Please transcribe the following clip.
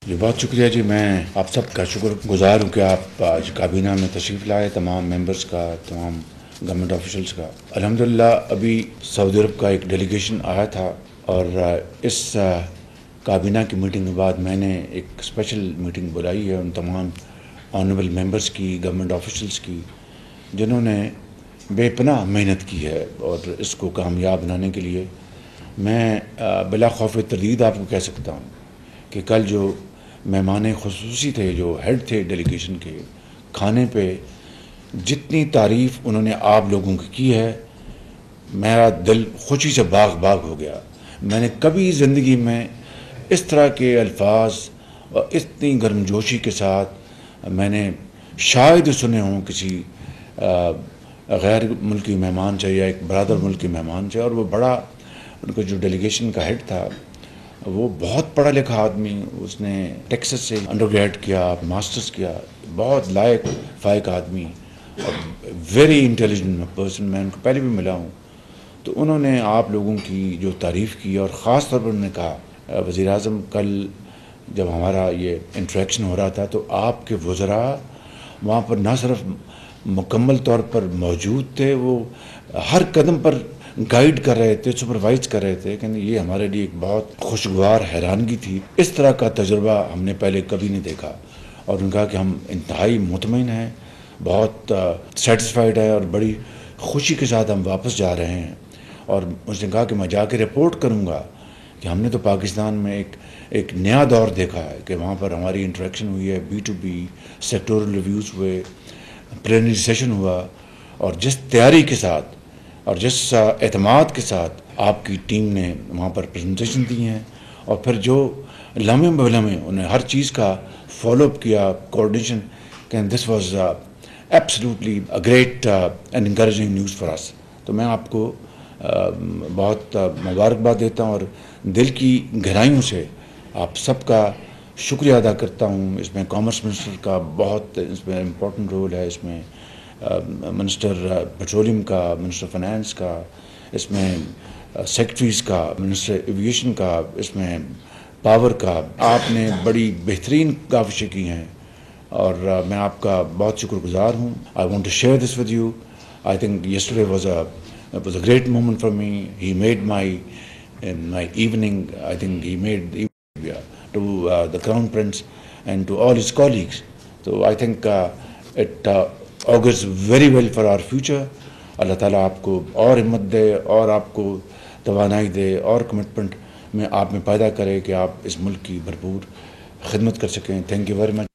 جی بہت شکریہ جی. میں آپ سب کا شکر گزار ہوں کہ آپ آج کابینہ میں تشریف لائے، تمام ممبرز کا، تمام گورنمنٹ آفیشلز کا. الحمدللہ ابھی سعودی عرب کا ایک ڈیلیگیشن آیا تھا اور اس کابینہ کی میٹنگ کے بعد میں نے ایک اسپیشل میٹنگ بلائی ہے ان تمام آنریبل ممبرز کی، گورنمنٹ آفیشلز کی، جنہوں نے بے پناہ محنت کی ہے اور اس کو کامیاب بنانے کے لیے. میں بلا خوف تردید آپ کو کہہ سکتا ہوں کہ کل جو مہمان خصوصی تھے، جو ہیڈ تھے ڈیلیگیشن کے، کھانے پہ جتنی تعریف انہوں نے آپ لوگوں کی ہے، میرا دل خوشی سے باغ باغ ہو گیا. میں نے کبھی زندگی میں اس طرح کے الفاظ اور اتنی گرمجوشی کے ساتھ میں نے شاید سنے ہوں کسی غیر ملکی مہمان سے یا ایک برادر ملکی مہمان سے. اور وہ بڑا، ان کا جو ڈیلیگیشن کا ہیڈ تھا وہ بہت پڑھا لکھا آدمی، اس نے ٹیکسس سے انڈر گریڈ کیا، ماسٹرز کیا، بہت لائق فائق آدمی اور ویری انٹیلیجنٹ پرسن. میں ان کو پہلے بھی ملا ہوں. تو انہوں نے آپ لوگوں کی جو تعریف کی اور خاص طور پر انہوں نے کہا، وزیر اعظم کل جب ہمارا یہ انٹریکشن ہو رہا تھا تو آپ کے وزراء وہاں پر نہ صرف مکمل طور پر موجود تھے، وہ ہر قدم پر گائیڈ کر رہے تھے، سپروائز کر رہے تھے. کہ یہ ہمارے لیے ایک بہت خوشگوار حیرانگی تھی. اس طرح کا تجربہ ہم نے پہلے کبھی نہیں دیکھا. اور ان کا کہ ہم انتہائی مطمئن ہیں، بہت سیٹسفائیڈ ہے اور بڑی خوشی کے ساتھ ہم واپس جا رہے ہیں. اور اس نے کہا کہ میں جا کے رپورٹ کروں گا کہ ہم نے تو پاکستان میں ایک نیا دور دیکھا ہے، کہ وہاں پر ہماری انٹریکشن ہوئی ہے، B2B سیکٹورل ریویوز ہوئے، پلینری سیشن ہوا، اور جس تیاری کے ساتھ اور جس اعتماد کے ساتھ آپ کی ٹیم نے وہاں پر پریزنٹیشن دی ہیں، اور پھر جو لمحے بلمحے انہیں ہر چیز کا فالو اپ کیا، کوآرڈینیشن، کہ this was absolutely great and encouraging news for us. تو میں آپ کو بہت مبارکباد دیتا ہوں اور دل کی گہرائیوں سے آپ سب کا شکریہ ادا کرتا ہوں. اس میں کامرس منسٹر کا بہت اس میں امپورٹنٹ رول ہے، اس میں منسٹر پیٹرولیم کا، منسٹر فائنانس کا، اس میں سیکرٹریز کا، منسٹر ایویشن کا، اس میں پاور کا. آپ نے بڑی بہترین کاوشیں کی ہیں اور میں آپ کا بہت شکر گزار ہوں. I want to share this with you. I think yesterday was a great moment for me. He made my evening. I think he made to the Crown Prince and to all his colleagues. So I think it augurs very well for our future. اللہ تعالیٰ آپ کو اور ہمت دے اور آپ کو توانائی دے اور کمٹمنٹ میں آپ میں پیدا کرے کہ آپ اس ملک کی بھرپور خدمت کر سکیں. Thank you very much.